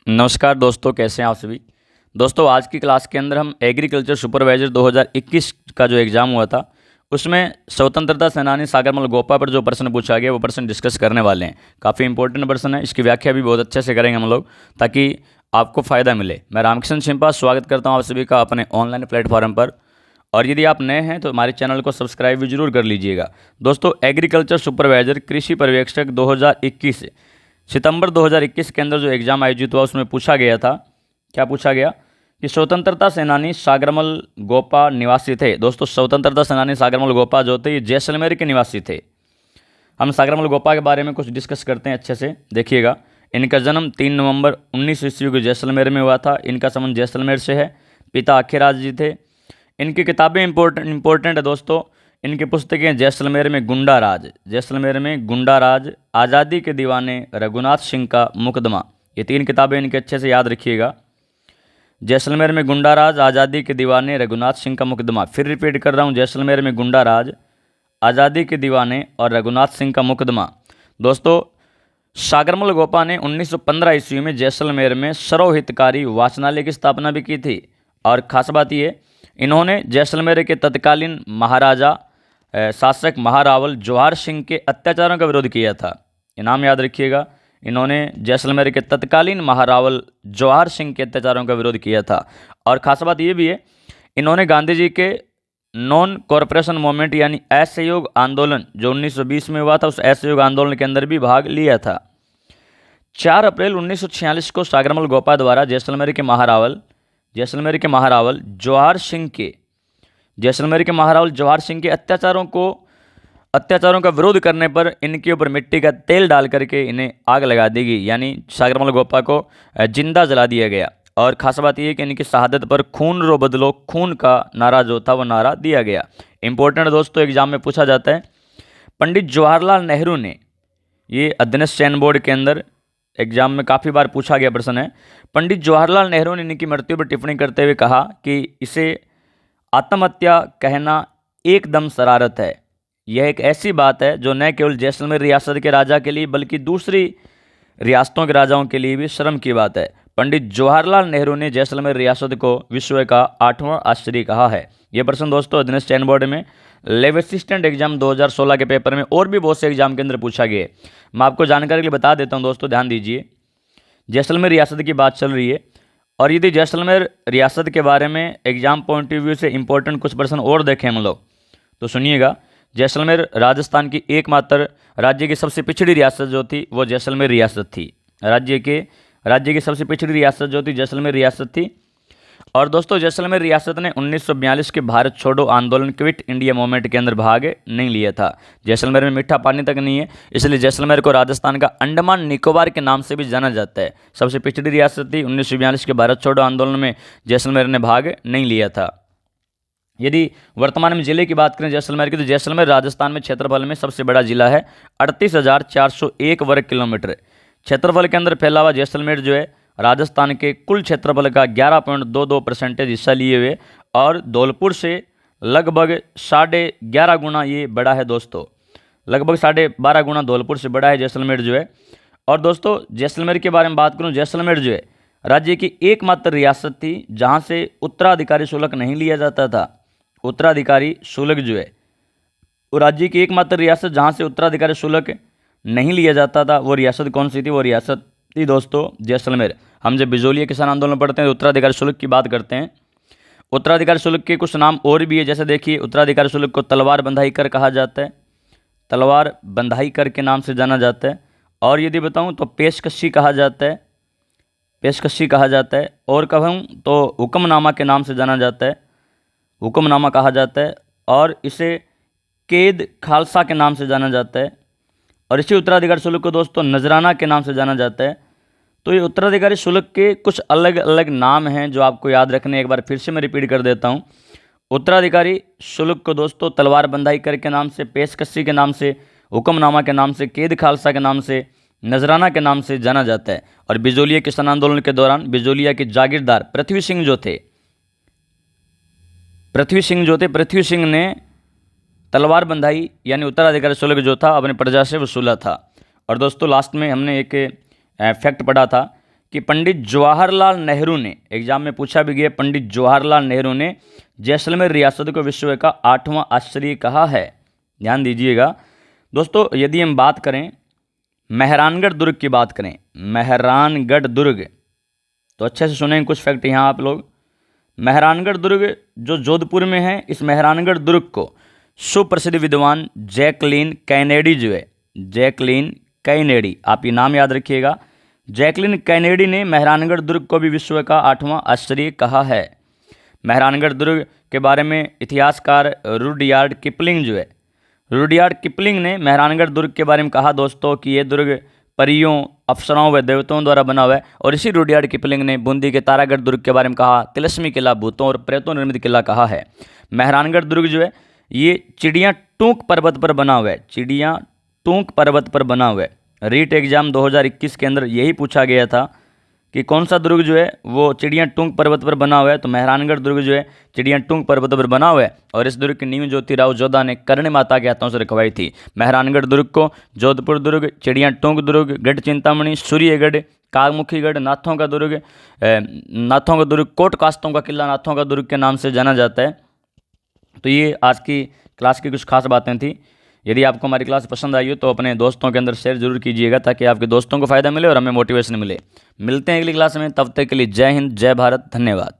नमस्कार दोस्तों, कैसे हैं आप सभी। दोस्तों, आज की क्लास के अंदर हम एग्रीकल्चर सुपरवाइजर 2021 का जो एग्ज़ाम हुआ था उसमें स्वतंत्रता सेनानी सागरमल गोपा पर जो प्रश्न पूछा गया वो प्रश्न डिस्कस करने वाले हैं। काफ़ी इंपॉर्टेंट प्रश्न है, इसकी व्याख्या भी बहुत अच्छे से करेंगे हम लोग ताकि आपको फ़ायदा मिले। मैं रामकिशन सिंपा स्वागत करता हूँ आप सभी का अपने ऑनलाइन प्लेटफॉर्म पर। और यदि आप नए हैं तो हमारे चैनल को सब्सक्राइब भी जरूर कर लीजिएगा। दोस्तों, एग्रीकल्चर सुपरवाइजर कृषि पर्यवेक्षक 2021 सितंबर 2021 के अंदर जो एग्ज़ाम आयोजित हुआ उसमें पूछा गया था, क्या पूछा गया कि स्वतंत्रता सेनानी सागरमल गोपा निवासी थे। दोस्तों, स्वतंत्रता सेनानी सागरमल गोपा जो थे ये जैसलमेर के निवासी थे। हम सागरमल गोपा के बारे में कुछ डिस्कस करते हैं अच्छे से, देखिएगा। इनका जन्म 3 नवंबर 19 ईस्वी को जैसलमेर में हुआ था। इनका संबंध जैसलमेर से है। पिता अखीराज जी थे। इनकी किताबें इंपॉर्टेंट है दोस्तों। इनकी पुस्तकें जैसलमेर में गुंडा राज, जैसलमेर में गुंडा राज, आज़ादी के दीवाने, रघुनाथ सिंह का मुकदमा, ये 3 किताबें इनके अच्छे से याद रखिएगा। जैसलमेर में गुंडा राज, आज़ादी के दीवाने, रघुनाथ सिंह का मुकदमा। फिर रिपीट कर रहा हूँ, जैसलमेर में गुंडा राज, आज़ादी के दीवाने और रघुनाथ सिंह का मुकदमा। दोस्तों, सागरमल गोपा ने 1915 ईस्वी में जैसलमेर में सर्वहितकारी वाचनालय की स्थापना भी की थी। और ख़ास बात ये, इन्होंने जैसलमेर के तत्कालीन महाराजा शासक महारावल जवाहर सिंह के अत्याचारों का विरोध किया था। ये नाम याद रखिएगा। इन्होंने जैसलमेर के तत्कालीन महारावल जवाहर सिंह के अत्याचारों का विरोध किया था। और ख़ास बात ये भी है, इन्होंने गांधी जी के नॉन कॉरपोरेशन मूवमेंट यानी असहयोग आंदोलन जो 1920 में हुआ था, उस असहयोग आंदोलन के अंदर भी भाग लिया था। 4 अप्रैल 1946 को सागरमल गोपा द्वारा जैसलमेर के महारावल जवाहर सिंह के अत्याचारों का विरोध करने पर इनके ऊपर मिट्टी का तेल डाल करके इन्हें आग लगा दी गई, यानी सागरमल गोपा को जिंदा जला दिया गया। और खास बात यह है कि इनकी शहादत पर खून रो बदलो खून का नारा जो था वो नारा दिया गया। इंपॉर्टेंट दोस्तों, एग्जाम में पूछा जाता है। पंडित जवाहरलाल नेहरू ने, ये अध्ययन चयन बोर्ड के अंदर एग्जाम में काफ़ी बार पूछा गया प्रश्न है। पंडित जवाहरलाल नेहरू ने इनकी मृत्यु पर टिप्पणी करते हुए कहा कि इसे आत्महत्या कहना एकदम शरारत है। यह एक ऐसी बात है जो न केवल जैसलमेर रियासत के राजा के लिए बल्कि दूसरी रियासतों के राजाओं के लिए भी शर्म की बात है। पंडित जवाहरलाल नेहरू ने जैसलमेर रियासत को विश्व का 8वां आश्चर्य कहा है। यह प्रश्न दोस्तों अध्ययन चयन बोर्ड में लेव असिस्टेंट एग्जाम 2016 के पेपर में और भी बहुत से एग्जाम के अंदर पूछा गया है। मैं आपको जानकारी के लिए बता देता हूं दोस्तों, ध्यान दीजिए। जैसलमेर रियासत की बात चल रही है और यदि जैसलमेर रियासत के बारे में एग्जाम पॉइंट ऑफ व्यू से इंपॉर्टेंट कुछ प्रश्न और देखें हम लोग तो सुनिएगा। जैसलमेर राजस्थान की एकमात्र राज्य की सबसे पिछड़ी रियासत जो थी वो जैसलमेर रियासत थी। राज्य की सबसे पिछड़ी रियासत जो थी जैसलमेर रियासत थी। और दोस्तों, जैसलमेर रियासत ने 1942 के भारत छोड़ो आंदोलन क्विट इंडिया मूवमेंट के अंदर भाग नहीं लिया था। जैसलमेर में मीठा पानी तक नहीं है, इसलिए जैसलमेर को राजस्थान का अंडमान निकोबार के नाम से भी जाना जाता है। सबसे पिछड़ी रियासत थी। 1942 के भारत छोड़ो आंदोलन में जैसलमेर ने भाग नहीं लिया था। यदि वर्तमान में जिले की बात करें जैसलमेर की, तो जैसलमेर राजस्थान में क्षेत्रफल में सबसे बड़ा जिला है। 38,401 वर्ग किलोमीटर क्षेत्रफल के अंदर फैला हुआ जैसलमेर जो है राजस्थान के कुल क्षेत्रफल का 11.22% हिस्सा लिए हुए और धौलपुर से लगभग 11.5 गुना ये बड़ा है दोस्तों। लगभग 12.5 गुना धौलपुर से बड़ा है जैसलमेर जो है। और दोस्तों, जैसलमेर के बारे में बात करूं, जैसलमेर जो है राज्य की एकमात्र रियासत थी जहां से उत्तराधिकारी शुल्क नहीं लिया जाता था। उत्तराधिकारी शुल्क जो है वो राज्य की एकमात्र रियासत जहां से उत्तराधिकारी शुल्क नहीं लिया जाता था, वो रियासत कौन सी थी? वो रियासत थी दोस्तों जैसलमेर। हम जब बिजोलिया किसान आंदोलन पढ़ते हैं तो उत्तराधिकारी शुल्क की बात करते हैं। उत्तराधिकारी शुल्क के कुछ नाम और भी है, जैसे देखिए उत्तराधिकारी शुल्क को तलवार बंधाई कर कहा जाता है, तलवार बंधाई कर के नाम से जाना जाता है। और यदि बताऊं तो पेशकशी कहा जाता है, पेशकशी कहा जाता है। और कहूँ तो हुक्मनामा के नाम से जाना जाता है, हुक्मनामा कहा जाता है। और इसे कैद खालसा के नाम से जाना जाता है। और इसी उत्तराधिकारी शुल्क को दोस्तों नजराना के नाम से जाना जाता है। तो ये उत्तराधिकारी शुल्क के कुछ अलग अलग नाम हैं जो आपको याद रखने, एक बार फिर से मैं रिपीट कर देता हूँ। उत्तराधिकारी शुल्क को दोस्तों तलवार बंधाई कर के नाम से, पेशकशी के नाम से, हुक्मनामा के नाम से, कैद खालसा के नाम से, नजराना के नाम से जाना जाता है। और बिजोलिया किसान आंदोलन के दौरान बिजोलिया के जागीरदार पृथ्वी सिंह सिंह ने तलवार बंधाई यानी उत्तराधिकारी शुल्क जो था अपने प्रजा से वसूला था। और दोस्तों, लास्ट में हमने एक फैक्ट पढ़ा था कि पंडित जवाहरलाल नेहरू ने, एग्जाम में पूछा भी गया, पंडित जवाहरलाल नेहरू ने जैसलमेर रियासत को विश्व का 8वां आश्चर्य कहा है। ध्यान दीजिएगा दोस्तों, यदि हम बात करें मेहरानगढ़ दुर्ग की बात करें, मेहरानगढ़ दुर्ग, तो अच्छे से सुनें कुछ फैक्ट यहाँ आप लोग। मेहरानगढ़ दुर्ग जो जोधपुर में है, इस मेहरानगढ़ दुर्ग को सुप्रसिद्ध विद्वान जैकलीन कैनेडी जो है, जैकलीन कैनेडी, आप ये नाम याद रखिएगा, जैकलीन कैनेडी ने मेहरानगढ़ दुर्ग को भी विश्व का 8वां आश्चर्य कहा है। मेहरानगढ़ दुर्ग के बारे में इतिहासकार रुडयार्ड किपलिंग जो है, रुडयार्ड किपलिंग ने मेहरानगढ़ दुर्ग के बारे में कहा दोस्तों कि ये दुर्ग परियों, अप्सराओं व देवताओं द्वारा बना हुआ है। और इसी रुडयार्ड किपलिंग ने बूंदी के तारागढ़ दुर्ग के बारे में कहा, तिलस्मी किला भूतों और प्रेतों निर्मित किला कहा है। मेहरानगढ़ दुर्ग जो है ये चिड़ियाँ टूंक पर्वत पर बना हुआ है, चिड़ियाँ टूंक पर्वत पर बना हुआ है। रीट एग्जाम 2021 के अंदर यही पूछा गया था कि कौन सा दुर्ग जो है वो चिड़ियाँ टूंक पर्वत पर बना हुआ है, तो मेहरानगढ़ दुर्ग जो है चिड़ियाँ टूंक पर्वत पर बना हुआ है। और इस दुर्ग की नींव ज्योतिराव जोधा ने कर्ण माता के हाथों से रखवाई थी। मेहरानगढ़ दुर्ग को जोधपुर दुर्ग, चिड़ियाँ टूंक दुर्ग, गढ़ चिंतामणि, सूर्यगढ़, कागमुखीगढ़, नाथों का दुर्ग, कोट कास्तों का किला नाथों का दुर्ग के नाम से जाना जाता है। तो ये आज की क्लास की कुछ खास बातें थी। यदि आपको हमारी क्लास पसंद आई हो तो अपने दोस्तों के अंदर शेयर जरूर कीजिएगा, ताकि आपके दोस्तों को फ़ायदा मिले और हमें मोटिवेशन मिले। मिलते हैं अगली क्लास में, तब तक के लिए जय हिंद, जय भारत, धन्यवाद।